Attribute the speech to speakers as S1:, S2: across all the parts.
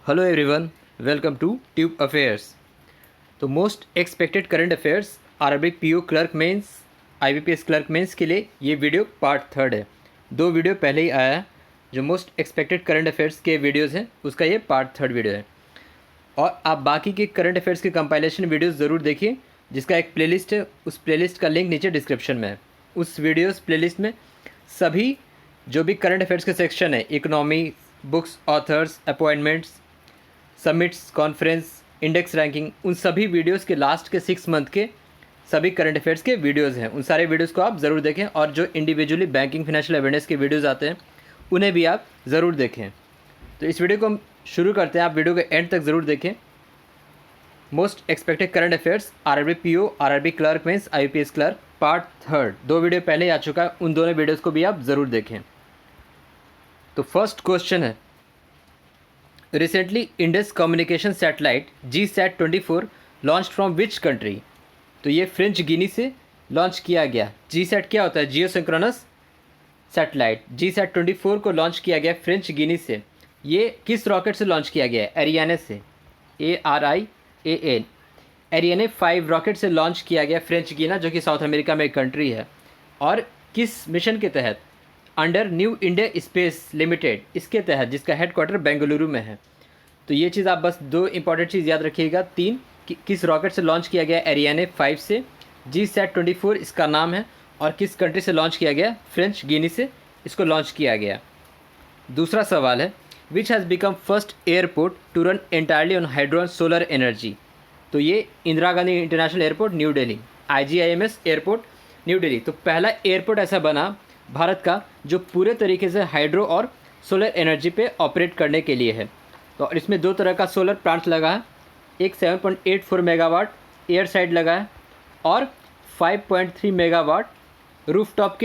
S1: Hello everyone, welcome to Tube Affairs. तो most expected current affairs RRB PO clerk mains IBPS clerk mains के लिए ये video part third है। दो video पहले ही आया है जो मोस्ट एक्सपेक्टेड करंट अफेयर्स के वीडियोस हैं, उसका ये पार्ट थर्ड वीडियो है। और आप बाकी के करंट अफेयर्स के कंपाइलेशन वीडियोस ज़रूर देखिए, जिसका एक प्लेलिस्ट है, उस प्लेलिस्ट का लिंक नीचे डिस्क्रिप्शन में है। उस वीडियोस प्लेलिस्ट में सभी जो भी करंट अफेयर्स के सेक्शन है, economy, books, authors, appointments, summits, conference, index ranking, उन सभी वीडियोस के लास्ट के 6 मंथ के सभी करंट अफेयर्स के वीडियोस हैं। उन सारे वीडियोस को आप ज़रूर देखें, और जो इंडिविजुअली बैंकिंग फाइनेंशियल अवेयरनेस के वीडियोस आते हैं उन्हें भी आप ज़रूर देखें। तो इस वीडियो को हम शुरू करते हैं, आप वीडियो के एंड तक ज़रूर देखें। Most expected current affairs RRB PO, RRB clerk mains, IPS clerk, part third. दो वीडियो पहले ही आ चुका है, उन दोनों वीडियोज़ को भी आप ज़रूर देखें। तो फर्स्ट क्वेश्चन है, recently Indus communication satellite GSAT-24 launch from which country? तो ये फ्रेंच गिनी से लॉन्च किया गया। GSAT क्या होता है? जियो सिंक्रोनस सैटेलाइट। GSAT-24 को लॉन्च किया गया फ्रेंच गिनी से। ये किस रॉकेट से लॉन्च किया गया है? एरियाने से, ARIAN, एरियाने 5 रॉकेट से लॉन्च किया गया फ्रेंच गिना, जो कि साउथ अमेरिका में एक कंट्री है। और किस मिशन के तहत? Under new India space limited, इसके तहत, जिसका हेडक्वार्टर बेंगलुरु में है। तो ये चीज़ आप बस दो इंपॉर्टेंट चीज़ याद रखिएगा। 3 किस रॉकेट से लॉन्च किया गया? एरियाने 5 से। GSAT-24 इसका नाम है, और किस कंट्री से लॉन्च किया गया? फ्रेंच गिनी से इसको लॉन्च किया गया। दूसरा सवाल है, which has become first airport to run entirely on hydro and solar energy? तो ये Indira Gandhi international airport new Delhi, IGIMS airport new Delhi. तो पहला एयरपोर्ट ऐसा बना भारत का जो पूरे तरीके से हाइड्रो और सोलर एनर्जी पे ऑपरेट करने के लिए है। तो इसमें 2 तरह का सोलर प्लांट लगा है, एक 7.84 मेगावाट एयर साइड लगा है, और 5.3 मेगावाट रूफटॉप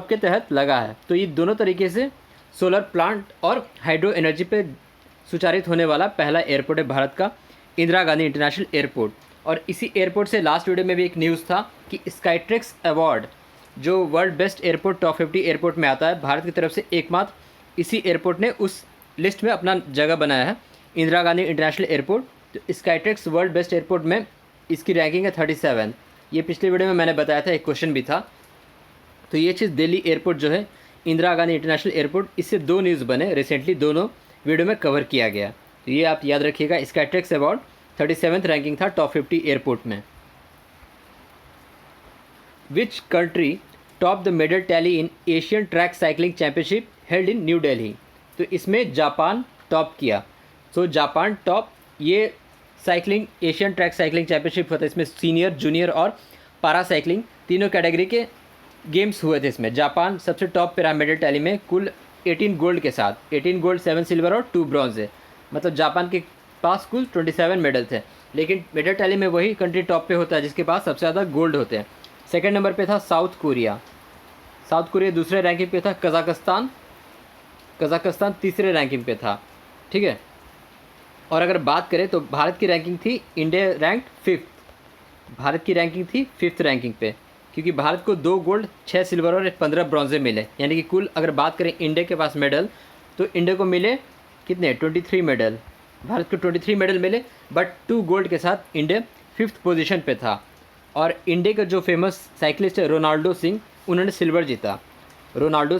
S1: के तहत लगा है। तो ये दोनों तरीके से सोलर प्लांट और हाइड्रो एनर्जी पे सुचारित होने वाला पहला एयरपोर्ट है भारत का, इंदिरा गांधी इंटरनेशनल एयरपोर्ट। और इसी एयरपोर्ट से लास्ट वीडियो में भी एक न्यूज़ था कि स्काईट्रेक्स अवार्ड, जो world best airport top 50 airport में आता है, भारत की तरफ से एकमात्र इसी एयरपोर्ट ने उस लिस्ट में अपना जगह बनाया है, इंदिरा गांधी इंटरनेशनल एयरपोर्ट। तो स्काईट्रेक्स वर्ल्ड बेस्ट एयरपोर्ट में इसकी रैंकिंग है 37। ये पिछले वीडियो में मैंने बताया था, एक क्वेश्चन भी था। तो ये चीज़ दिल्ली एयरपोर्ट जो है, इंदिरा गांधी इंटरनेशनल एयरपोर्ट, इससे 2 न्यूज़ बने रिसेंटली, दोनों वीडियो में कवर किया गया। तो ये आप याद रखिएगा, स्काईट्रेक्स अवार्ड 37th रैंकिंग था टॉप 50 एयरपोर्ट में। Which country top the medal tally in Asian track cycling championship held in new Delhi? तो इसमें जापान टॉप किया। तो जापान टॉप, ये cycling Asian track cycling championship होता है, इसमें सीनियर, जूनियर और पारा साइकिलिंग तीनों कैटेगरी के गेम्स हुए थे। इसमें जापान सबसे टॉप पे रहा मेडल टैली में, कुल 18 गोल्ड के साथ। 18 गोल्ड, 7 सिल्वर और 2 ब्रॉन्ज है। मतलब जापान के पास कुल 27 मेडल थे, लेकिन मेडल टैली में वही कंट्री टॉप पे होता है जिसके पास सबसे ज़्यादा गोल्ड होते हैं। सेकेंड नंबर पे था साउथ कोरिया, दूसरे रैंकिंग पे था कज़ाकिस्तान तीसरे रैंकिंग पे था। ठीक है। और अगर बात करें तो भारत की रैंकिंग थी, इंडिया रैंक्ड 5th, भारत की रैंकिंग थी 5th रैंकिंग पे, क्योंकि भारत को 2 गोल्ड, 6 सिल्वर और 15 ब्रॉन्जे मिले। यानी कि कुल अगर बात करें इंडिया के पास मेडल, तो इंडिया को मिले कितने? 23 मेडल। भारत को 23 मेडल मिले, बट 2 गोल्ड के साथ इंडिया 5th पोजीशन पे था। और इंडिया का जो फेमस साइकिलिस्ट है रोनाल्डो सिंह, उन्होंने सिल्वर जीता। रोनाल्डो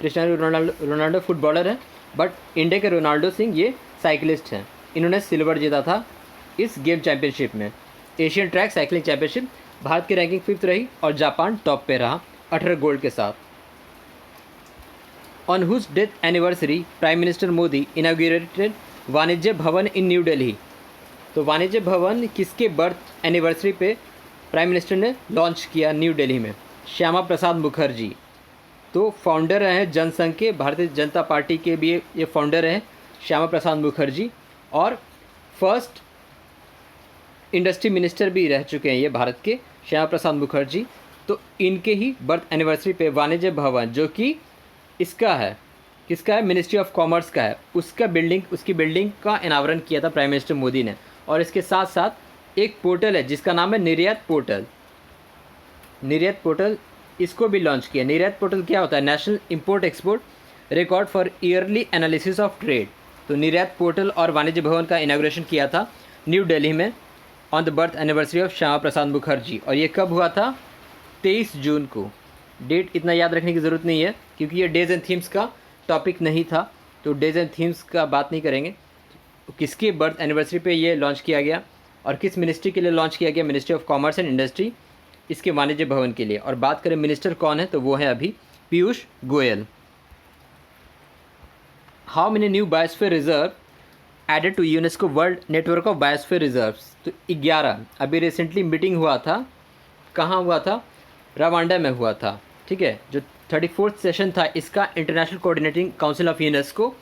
S1: क्रिस्टियानो रोनाल्डो फुटबॉलर है, बट इंडिया के रोनाल्डो सिंह ये साइकिलिस्ट हैं। इन्होंने सिल्वर जीता था इस गेम चैंपियनशिप में, Asian track cycling championship. Bharat की रैंकिंग 5th रही और जापान टॉप पे रहा 18 गोल्ड के साथ। On whose death anniversary prime minister Modi inaugurated Vanijya Bhawan in new Delhi? तो वाणिज्य भवन किसके बर्थ एनिवर्सरी पे प्राइम मिनिस्टर ने लॉन्च किया न्यू दिल्ली में? श्यामा प्रसाद मुखर्जी। तो फाउंडर हैं जनसंघ के, भारतीय जनता पार्टी के भी ये फाउंडर हैं श्यामा प्रसाद मुखर्जी, और फर्स्ट इंडस्ट्री मिनिस्टर भी रह चुके हैं ये भारत के, श्यामा प्रसाद मुखर्जी। तो इनके ही बर्थ एनिवर्सरी पे वाणिज्य भवन, जो कि इसका है, किसका है? मिनिस्ट्री ऑफ कॉमर्स का है, उसकी बिल्डिंग का अनावरण किया था प्राइम मिनिस्टर मोदी ने। और इसके साथ साथ एक पोर्टल है जिसका नाम है निर्यात पोर्टल, इसको भी लॉन्च किया। निर्यात पोर्टल क्या होता है? National import export record for yearly analysis of trade. तो निर्यात पोर्टल और वाणिज्य भवन का इनाग्रेशन किया था न्यू दिल्ली में on the birth anniversary of Shyama Prasad Mukherjee. और ये कब हुआ था? 23 जून को। डेट इतना याद रखने की ज़रूरत नहीं है क्योंकि ये डेज एंड थीम्स का टॉपिक नहीं था, तो डेज एंड थीम्स का बात नहीं करेंगे। तो किसके बर्थ एनिवर्सरी पे ये लॉन्च किया गया और किस मिनिस्ट्री के लिए लॉन्च किया गया? Ministry of commerce and industry, इसके वाणिज्य भवन के लिए। और बात करें मिनिस्टर कौन है, तो वो है अभी Piyush Goyal. How many new biosphere reserve added to UNESCO world network of biosphere reserves? तो 11। अभी रिसेंटली मीटिंग हुआ था, कहाँ हुआ था? रवांडा में हुआ था, ठीक है। जो 34th सेशन था इसका international coordinating council of UNESCO,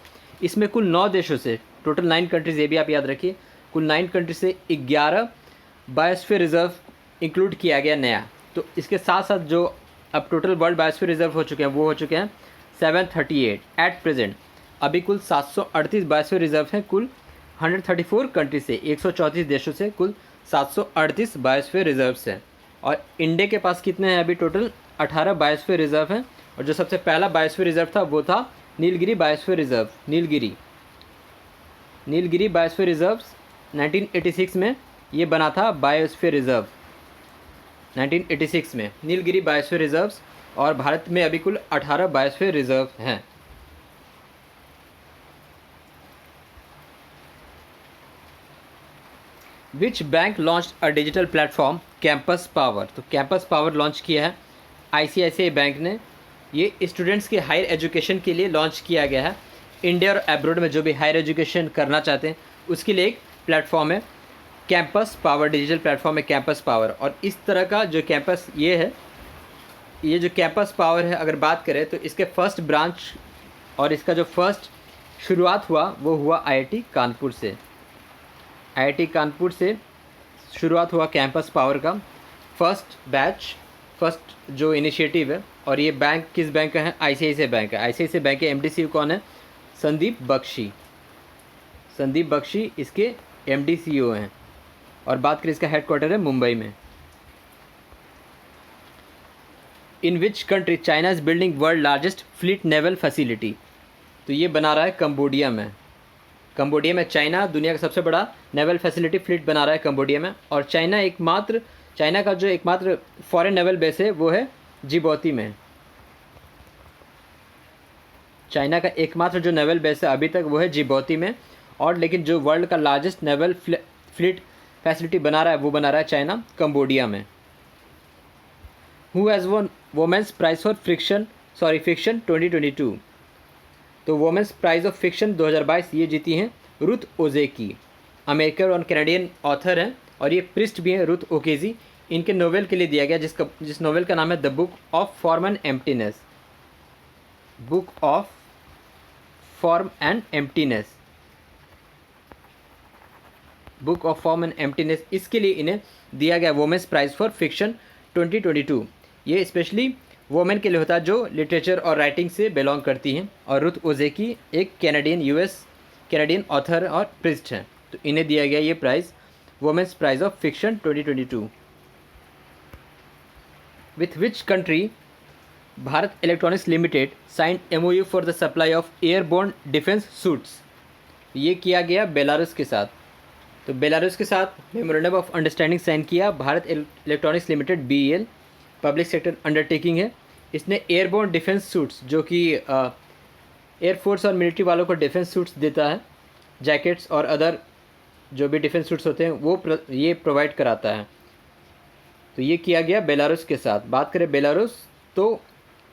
S1: इसमें कुल 9 देशों से, टोटल 9 कंट्रीज़, ये भी आप याद रखिए, कुल 9 कंट्री से 11 बायोस्फीयर रिजर्व इंक्लूड किया गया नया। तो इसके साथ साथ जो अब टोटल वर्ल्ड बायोस्फीयर रिजर्व हो चुके हैं वो हो चुके हैं 738 एट प्रेजेंट। अभी कुल 738 बायोस्फीयर रिजर्व हैं कुल 134 कंट्री से, 134 देशों से कुल 738 बायोस्फीयर रिजर्व्स हैं। और इंडिया के पास कितने हैं? अभी टोटल 18 बायोस्फीयर रिजर्व हैं। और जो सबसे पहला बायोस्फीयर रिजर्व था वो था Nilgiri biosphere reserve. Nilgiri biosphere reserve 1986 में ये बना था बायोस्फीयर रिजर्व, 1986 में नीलगिरी बायोस्फीयर रिजर्व्स। और भारत में अभी कुल 18 बायोस्फीयर रिजर्व हैं। Which bank launch a digital platform campus power? तो कैंपस पावर लॉन्च किया है आईसीआईसीआई बैंक ने। ये स्टूडेंट्स के हायर एजुकेशन के लिए लॉन्च किया गया है। इंडिया और अब्रॉड में जो भी हायर एजुकेशन करना चाहते हैं उसके लिए एक प्लेटफॉर्म है कैंपस पावर, डिजिटल प्लेटफॉर्म है कैंपस पावर। और इस तरह का जो कैंपस ये है, ये जो कैंपस पावर है, अगर बात करें तो इसके फर्स्ट ब्रांच और इसका जो फर्स्ट शुरुआत हुआ वो हुआ आईआईटी कानपुर से। आईआईटी कानपुर से शुरुआत हुआ कैंपस पावर का फर्स्ट बैच, फर्स्ट जो इनिशिएटिव है। और ये बैंक किस बैंक का है? आईसीआईसीआई बैंक है। आईसीआईसीआई बैंक के एमडी कौन है? संदीप बख्शी। संदीप बख्शी इसके एमडी हैं। और बात करें इसका हेडक्वार्टर है मुंबई में। In which country China is building world largest fleet naval facility? तो ये बना रहा है कंबोडिया में। कंबोडिया में चाइना दुनिया का सबसे बड़ा नेवल फैसिलिटी फ्लीट बना रहा है कंबोडिया में। और चाइना का जो एकमात्र फॉरेन नेवल बेस है वो है जिबौती में। चाइना का एकमात्र जो नेवल बेस है अभी तक वो है जिबौती में। और लेकिन जो वर्ल्ड का लार्जेस्ट नेवल फ्लीट फैसिलिटी बना रहा है वो बना रहा है चाइना कंबोडिया में। Who has won women's prize for fiction 2022? तो वोमेंस प्राइज ऑफ फिक्शन 2022 ये जीती हैं रुथ ओजेकी, अमेरिकन और कैनेडियन ऑथर हैं। और ये प्रिस्ट भी हैं रुथ ओकेजी। इनके नोवेल के लिए दिया गया जिस नोवेल का नाम है the book of form and emptiness. Book of form and emptiness, book of form and emptiness, इसके लिए इन्हें दिया गया वोमेंस प्राइज फॉर फिक्शन 2022। ये स्पेशली वोमेन के लिए होता है जो लिटरेचर और राइटिंग से बिलोंग करती हैं। और रुथ ओजेकी एक कैनेडियन ऑथर और प्रिस्ट हैं। तो इन्हें दिया गया ये prize women's prize of fiction 2022। With which country Bharat electronics limited signed MOU for the supply of airborne defence suits? ये किया गया बेलारूस के साथ। तो बेलारूस के साथ मेमोरेंडम ऑफ अंडरस्टैंडिंग साइन किया Bharat electronics limited BEL, public sector undertaking है। इसने एयरबोर्न डिफेंस सूट्स जो कि एयरफोर्स और मिलिट्री वालों को डिफेंस सूट्स देता है, जैकेट्स और अदर जो भी डिफेंस सूट्स होते हैं वो ये प्रोवाइड कराता है। तो ये किया गया बेलारूस के साथ। बात करें बेलारूस तो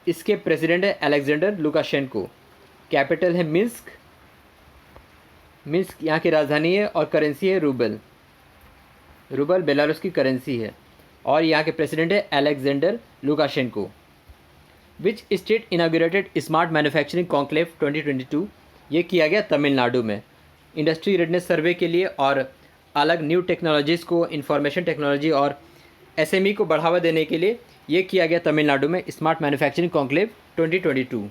S1: इसके प्रेसिडेंट है अलेक्जेंडर लुकाशेंको, कैपिटल है मिन्स्क यहाँ की राजधानी है और करेंसी है रूबल बेलारूस की करेंसी है। और यहाँ के प्रेसिडेंट है Alexander Lukashenko. Which state inaugurated smart manufacturing conclave 2022? ये किया गया तमिलनाडु में। इंडस्ट्री रेडनेस सर्वे के लिए और अलग न्यू टेक्नोलॉजीज़ को, इंफॉर्मेशन टेक्नोलॉजी और SME को बढ़ावा देने के लिए ये किया गया तमिलनाडु में स्मार्ट मैन्युफैक्चरिंग कॉन्क्लेव 2022।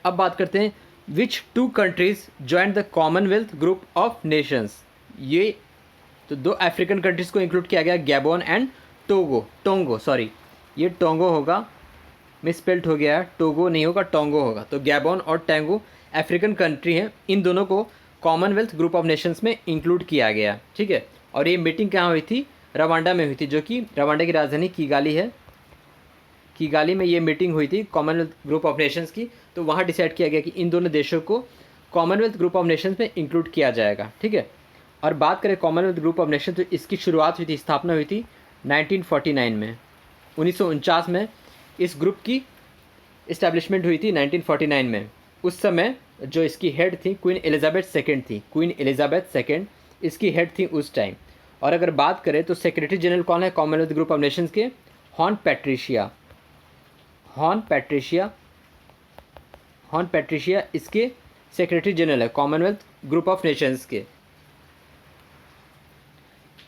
S1: अब बात करते हैं विच 2 countries join the Commonwealth group of Nations? ये तो 2 अफ्रीकन कंट्रीज़ को इंक्लूड किया गया, गैबोन एंड टोंगो। ये टोंगो होगा मिसस्पेल्ट हो गया, टोगो नहीं होगा, टोंगो होगा। तो गैबोन और टैंगो अफ्रीकन कंट्री हैं, इन दोनों को कॉमनवेल्थ ग्रुप ऑफ नेशंस में इंक्लूड किया गया, ठीक है। और ये मीटिंग कहाँ हुई थी? रवांडा में हुई थी, जो कि रवांडा की राजधानी किगाली है। किगाली में ये मीटिंग हुई थी कॉमनवेल्थ ग्रुप ऑफ नेशंस की। तो वहाँ डिसाइड किया गया कि इन दोनों देशों को कॉमनवेल्थ ग्रुप ऑफ नेशंस में इंक्लूड किया जाएगा, ठीक है। और बात करें कॉमनवेल्थ ग्रुप ऑफ नेशन, तो इसकी शुरुआत हुई थी, स्थापना हुई थी 1949 में। 1949 में इस ग्रुप की इस्टेब्लिशमेंट हुई थी 1949 में। उस समय जो इसकी हेड थी क्वीन एलिजाबेथ सेकेंड थी। क्वीन एलिजाबेथ सेकेंड इसकी हेड थी उस टाइम। और अगर बात करें तो सेक्रेटरी जनरल कौन है कॉमनवेल्थ ग्रुप ऑफ नेशंस के? Horn Patricia. Horn Patricia, horn Patricia इसके सेक्रेटरी जनरल है कॉमनवेल्थ ग्रुप ऑफ नेशंस के।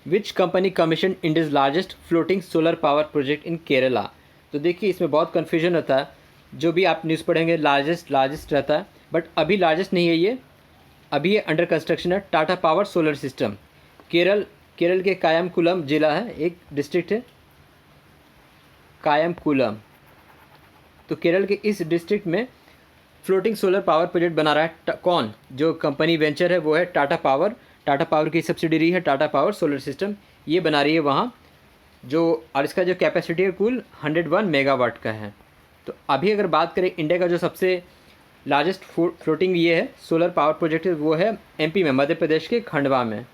S1: Which company commission India's largest floating solar power project in Kerala? तो देखिए इसमें बहुत कन्फ्यूजन होता है, जो भी आप न्यूज़ पढ़ेंगे लार्जेस्ट लार्जेस्ट रहता है, बट अभी लार्जेस्ट नहीं है ये, अभी ये अंडर कंस्ट्रक्शन है। Tata power solar system, Kerala के कायमकुलम जिला है, एक डिस्ट्रिक्ट है कायमकुलम। तो केरल के इस डिस्ट्रिक्ट में फ्लोटिंग सोलर पावर प्रोजेक्ट बना रहा है कौन? जो कंपनी वेंचर है वो है टाटा पावर। टाटा पावर की सब्सिडरी है टाटा पावर सोलर सिस्टम, ये बना रही है वहाँ जो, और इसका जो कैपेसिटी है कुल 101 मेगावाट का है। तो अभी अगर बात करें इंडिया का जो सबसे लार्जेस्ट फ्लोटिंग ये है सोलर पावर प्रोजेक्ट है, वो है एमपी में, मध्य प्रदेश के खंडवा में।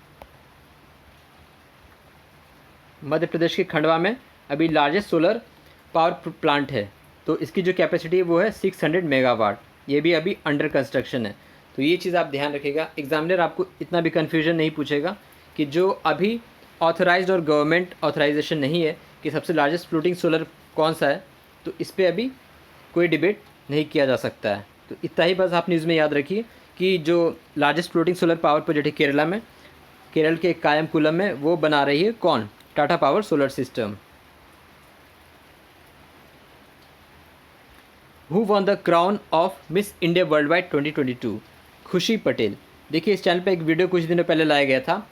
S1: मध्य प्रदेश के खंडवा में अभी लार्जेस्ट सोलर पावर प्लांट है। तो इसकी जो कैपेसिटी है वो है 600 मेगावाट, ये भी अभी अंडर कंस्ट्रक्शन है। तो ये चीज़ आप ध्यान रखिएगा, एग्जामिनर आपको इतना भी कन्फ्यूजन नहीं पूछेगा कि जो अभी ऑथराइज्ड और गवर्नमेंट ऑथराइजेशन नहीं है कि सबसे लार्जेस्ट फ्लोटिंग सोलर कौन सा है, तो इस पर अभी कोई डिबेट नहीं किया जा सकता है। तो इतना ही बस आप न्यूज़ में याद रखिए कि जो largest floating solar power project है केरला में, केरल के कायमकुलम में, वो बना रही है कौन? Tata power solar system. Who one the crown of miss India world wide 2022? खुशी पटेल। देखिए इस चैनल पे एक वीडियो कुछ दिनों पहले लाया गया था,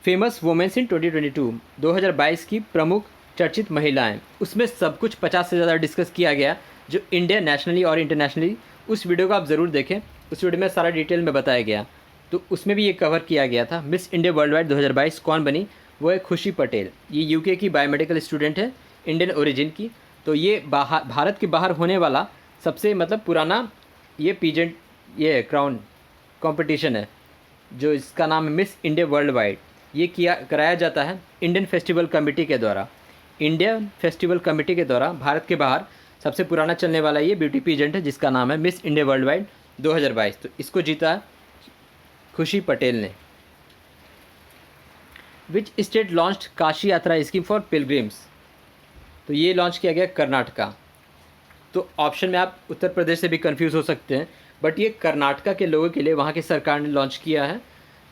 S1: फेमस वुमेन्स इन 2022, 2022 की प्रमुख चर्चित महिलाएं। उसमें सब कुछ 50 से ज़्यादा डिस्कस किया गया, जो इंडिया नेशनली और इंटरनेशनली। उस वीडियो को आप ज़रूर देखें, उस वीडियो में सारा डिटेल में बताया गया। तो उसमें भी ये कवर किया गया था। मिस इंडिया वर्ल्ड वाइड 2022 कौन बनी? वो है खुशी पटेल। ये यूके की बायोमेडिकल स्टूडेंट है, इंडियन ओरिजिन की। तो ये भारत के बाहर होने वाला सबसे मतलब पुराना ये पीजेंट, ये क्राउन कंपटीशन है, जो इसका नाम है मिस इंडिया वर्ल्ड वाइड। ये कराया जाता है इंडियन फेस्टिवल कमेटी के द्वारा। इंडियन फेस्टिवल कमेटी के द्वारा भारत के बाहर सबसे पुराना चलने वाला ये ब्यूटी पीजेंट है, जिसका नाम है मिस इंडिया वर्ल्ड वाइड 2022। तो इसको जीता है खुशी पटेल ने। विच स्टेट लॉन्च्ड काशी यात्रा स्कीम फॉर पिलग्रिम्स? तो ये लॉन्च किया गया कर्नाटका। तो ऑप्शन में आप उत्तर प्रदेश से भी कंफ्यूज हो सकते हैं, बट ये कर्नाटका के लोगों के लिए वहाँ की सरकार ने लॉन्च किया है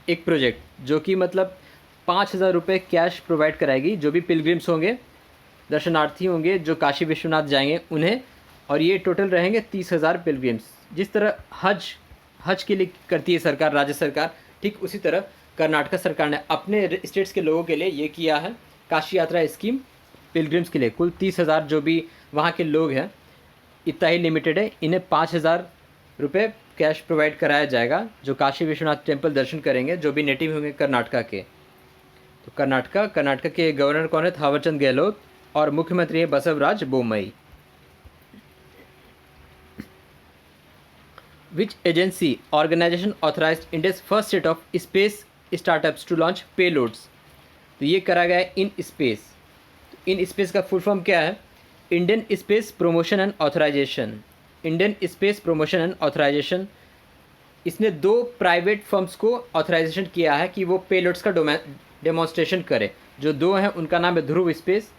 S1: एक प्रोजेक्ट, जो कि मतलब 5,000 रुपये कैश प्रोवाइड कराएगी जो भी पिलग्रिम्स होंगे, दर्शनार्थी होंगे जो काशी विश्वनाथ जाएंगे उन्हें। और ये टोटल रहेंगे 30,000 पिलग्रिम्स। जिस तरह हज के लिए करती है सरकार, राज्य सरकार, ठीक उसी तरह कर्नाटका सरकार ने अपने स्टेट्स के लोगों के लिए ये किया है काशी यात्रा स्कीम पिलग्रिम्स के लिए। कुल 30,000 जो भी वहाँ के लोग हैं, इतना ही लिमिटेड है, इन्हें 5,000 रुपये कैश प्रोवाइड कराया जाएगा, जो काशी विश्वनाथ टेम्पल दर्शन करेंगे जो भी नेटिव होंगे कर्नाटका के। तो कर्नाटका के गवर्नर कौन है? थावरचंद गहलोत। और मुख्यमंत्री है Basavaraj Bommai. Which agency organisation authorised India's first set of space startups to launch payloads? तो ये करा गया है इन स्पेस। तो इन स्पेस का फुल फॉर्म क्या है? Indian space promotion and authorisation. Indian space promotion and authorisation. इसने 2 प्राइवेट फर्म्स को ऑथराइजेशन किया है कि वो पेलोड्स का डेमोन्स्ट्रेशन करे। जो 2 हैं उनका नाम है ध्रुव स्पेस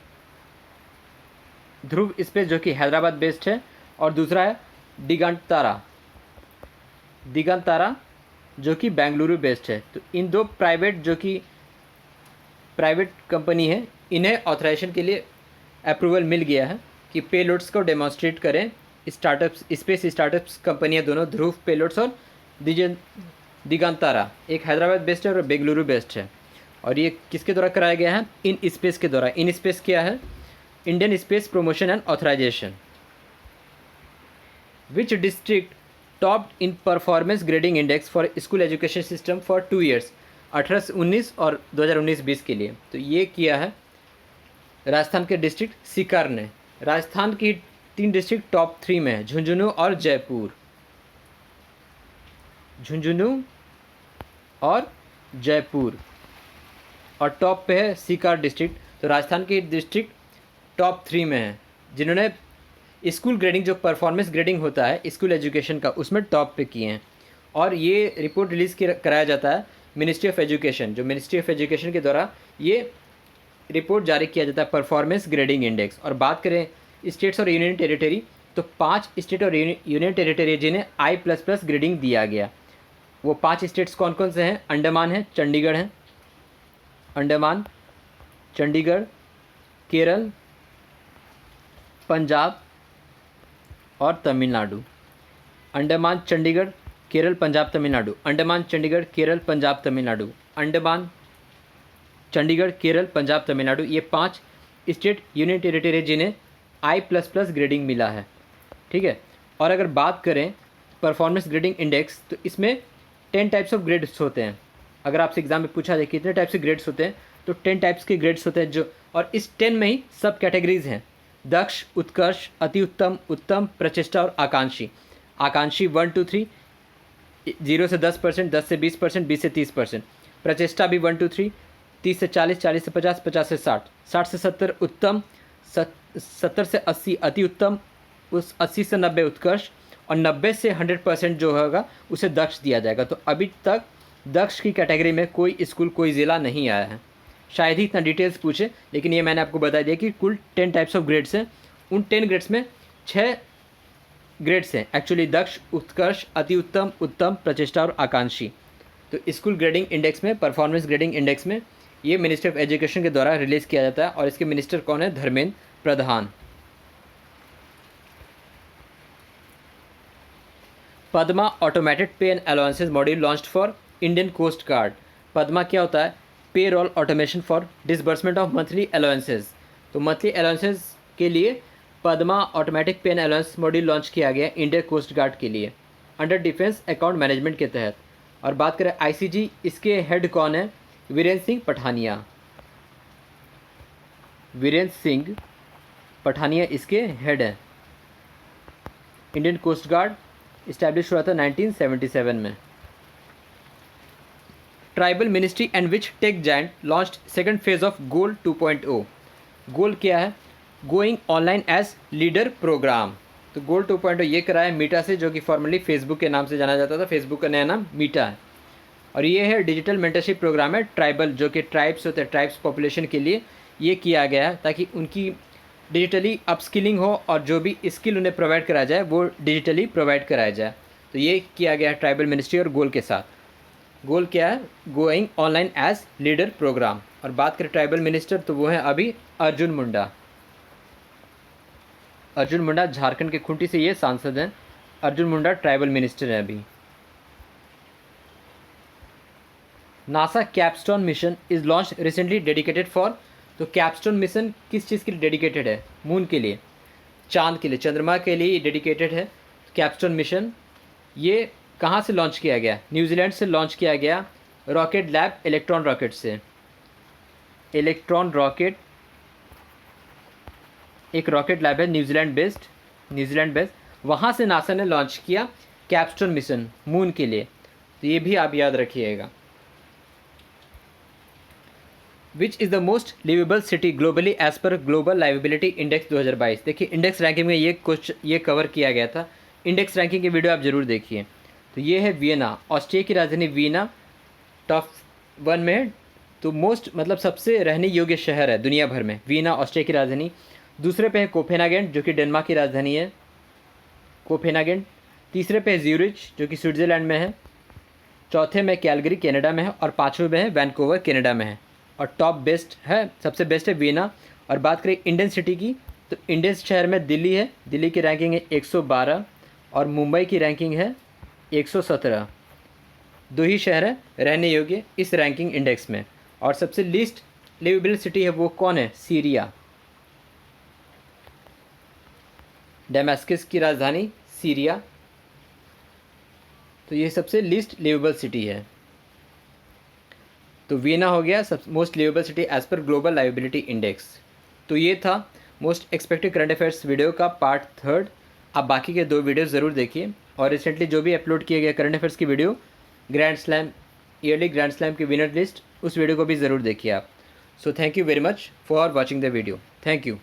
S1: जो कि हैदराबाद बेस्ड है, और दूसरा है दिगंतारा जो कि बेंगलुरु बेस्ड है। तो इन 2 प्राइवेट कंपनी है, इन्हें ऑथराइजेशन के लिए अप्रूवल मिल गया है कि पेलोड्स को डेमोन्स्ट्रेट करें। स्पेस स्टार्टअप्स कंपनियाँ दोनों, ध्रुव पेलोड्स और दिगंतारा, एक हैदराबाद बेस्ड है और बेंगलुरु बेस्ड है। और ये किसके द्वारा कराया गया है? इन स्पेस के द्वारा। इन स्पेस क्या है? Indian space promotion and authorisation. Which district topped in performance grading index for school education system for 2 years, 18-19 और 2019-20 के लिए। तो ये किया है राजस्थान के डिस्ट्रिक्ट सीकर ने। राजस्थान की 3 डिस्ट्रिक्ट टॉप 3 में है, झुंझुनू और जयपुर। झुंझुनू और जयपुर, और टॉप पे है सीकर डिस्ट्रिक्ट। तो राजस्थान की डिस्ट्रिक्ट टॉप 3 में है जिन्होंने स्कूल ग्रेडिंग, जो परफॉर्मेंस ग्रेडिंग होता है स्कूल एजुकेशन का, उसमें टॉप पे किए हैं। और ये रिपोर्ट रिलीज़ कराया जाता है मिनिस्ट्री ऑफ एजुकेशन, जो मिनिस्ट्री ऑफ एजुकेशन के द्वारा ये रिपोर्ट जारी किया जाता है परफॉर्मेंस ग्रेडिंग इंडेक्स। और बात करें स्टेट्स और यूनियन टेरिटरी, तो 5 स्टेट और यूनियन टेरिटरी जिन्हें I++ ग्रेडिंग दिया गया, वो 5 स्टेट्स कौन कौन से हैं? अंडमान है, चंडीगढ़ है, अंडमान, चंडीगढ़, केरल, पंजाब और तमिलनाडु। अंडमान, चंडीगढ़, केरल, पंजाब, तमिलनाडु। अंडमान, चंडीगढ़, केरल, पंजाब, तमिलनाडु। अंडमान, चंडीगढ़, केरल, पंजाब, तमिलनाडु, ये 5 स्टेट यूनियन टेरिटरी जिन्हें I++ ग्रेडिंग मिला है। ठीक है। और अगर बात करें परफॉर्मेंस ग्रेडिंग इंडेक्स, तो इसमें 10 टाइप्स ऑफ ग्रेड्स होते हैं। अगर आपसे एग्जाम में पूछा जाए कितने टाइप्स के ग्रेड्स होते हैं, तो 10 टाइप्स के ग्रेड्स होते हैं जो, और इस 10 में ही सब कैटेगरीज हैं: दक्ष, उत्कर्ष, अति उत्तम, उत्तम, प्रचेष्टा और आकांक्षी। आकांक्षी 1 2 3, 0 से 10%, 10 से 20%, 20 से 30%। प्रचेष्टा भी 1 2 3, 30 से 40, 40 से 50, 50 से 60, 60 से 70 उत्तम, 70 से 80 अति उत्तम, उस 80 से 90 उत्कर्ष, और 90 से 100% जो होगा उसे दक्ष दिया जाएगा। तो अभी तक दक्ष की कैटेगरी में कोई स्कूल, कोई ज़िला नहीं आया है। शायद ही इतना डिटेल्स पूछे, लेकिन ये मैंने आपको बता दिया कि कुल 10 टाइप्स ऑफ ग्रेड्स हैं। उन 10 ग्रेड्स में 6 ग्रेड्स हैं एक्चुअली: दक्ष, उत्कर्ष, अति उत्तम, उत्तम, प्रचेष्टा और आकांक्षी। तो स्कूल ग्रेडिंग इंडेक्स में, परफॉर्मेंस ग्रेडिंग इंडेक्स में, ये मिनिस्ट्री ऑफ एजुकेशन के द्वारा रिलीज़ किया जाता है। और इसके मिनिस्टर कौन है? Dharmendra Pradhan. PADMA automated pay and allowances module launched for Indian coast guard. PADMA क्या होता है? Pay roll automation for disbursement of monthly allowances. तो मंथली अलाउंसेस के लिए PADMA automatic pay and allowance module launch किया गया इंडियन कोस्ट गार्ड के लिए, अंडर डिफेंस अकाउंट मैनेजमेंट के तहत। और बात करें ICG, इसके हेड कौन है? वीरेंद्र सिंह पठानिया। वीरेंद्र सिंह पठानिया इसके हेड हैं। इंडियन कोस्ट गार्ड इस्टेब्लिश हुआ था 1977 में। Tribal ministry and which tech giant launched second phase of goal 2.0। Goal क्या है? Going online as leader programme. तो गोल 2.0 ये कराया मीटा से, जो कि फॉर्मली फेसबुक के नाम से जाना जाता था। फेसबुक का नया नाम मीटा है। और ये है डिजिटल मेंटरशिप प्रोग्राम है ट्राइबल, जो कि ट्राइब्स होते हैं, ट्राइब्स पॉपुलेशन के लिए ये किया गया है, ताकि उनकी डिजिटली अपस्किलिंग हो और जो भी स्किल उन्हें प्रोवाइड कराया जाए वो डिजिटली प्रोवाइड कराया जाए। तो ये किया गया है ट्राइबल मिनिस्ट्री और गोल के साथ। गोल क्या है? Going online as leader programme. और बात करें ट्राइबल मिनिस्टर, तो वो है अभी अर्जुन मुंडा। अर्जुन मुंडा झारखंड के खूंटी से ये सांसद हैं। अर्जुन मुंडा ट्राइबल मिनिस्टर हैं अभी। NASA capstone mission is launch recently dedicated for. तो कैपस्टोन मिशन किस चीज़ के लिए डेडिकेटेड है? मून के लिए, चांद के लिए, चंद्रमा के लिए डेडिकेटेड है। कैपस्टोन मिशन ये कहाँ से लॉन्च किया गया? न्यूजीलैंड से लॉन्च किया गया, रॉकेट लैब इलेक्ट्रॉन रॉकेट से। इलेक्ट्रॉन रॉकेट एक रॉकेट लैब है न्यूजीलैंड बेस्ड, वहाँ से नासा ने लॉन्च किया कैपस्टोन मिशन मून के लिए। तो ये भी आप याद रखिएगा। Which is the most liveable city globally as per global liveability index 2022। देखिए इंडेक्स रैंकिंग में ये कवर किया गया था। इंडेक्स रैंकिंग की वीडियो आप ज़रूर देखिए। तो ये है वियना, ऑस्ट्रिया की राजधानी वियना टॉप 1 में है। तो मोस्ट मतलब सबसे रहने योग्य शहर है दुनिया भर में, वियना ऑस्ट्रिया की राजधानी। दूसरे पे है कोपेनहेगन, जो कि डेनमार्क की राजधानी है, कोपेनहेगन। तीसरे पे है ज्यूरिच, जो कि स्विट्ज़रलैंड में है। चौथे में कैलगरी कनाडा में है, और पाँचवें में है वैनकूवर कनाडा में है। और टॉप बेस्ट है, सबसे बेस्ट है वियना। और बात करें इंडियन सिटी की, तो इंडियन शहर में दिल्ली है। दिल्ली की रैंकिंग है 112 और मुंबई की रैंकिंग है 117। 2 ही शहर है रहने योग्य इस रैंकिंग इंडेक्स में। और सबसे लीस्ट लिवेबल सिटी है वो कौन है? सीरिया। डेमास्कस की राजधानी सीरिया। तो ये सबसे लीस्ट लिवेबल सिटी है। तो वीना हो गया सब most liveable city as per global liveability index. तो ये था most expected current affairs video का पार्ट 3। आप बाकी के 2 वीडियो ज़रूर देखिए, और रिसेंटली जो भी अपलोड किए गए करंट अफेयर्स की video, grand slam yearly grand slam की विनर लिस्ट, उस वीडियो को भी ज़रूर देखिए आप। So thank you very much for watching the video. Thank you.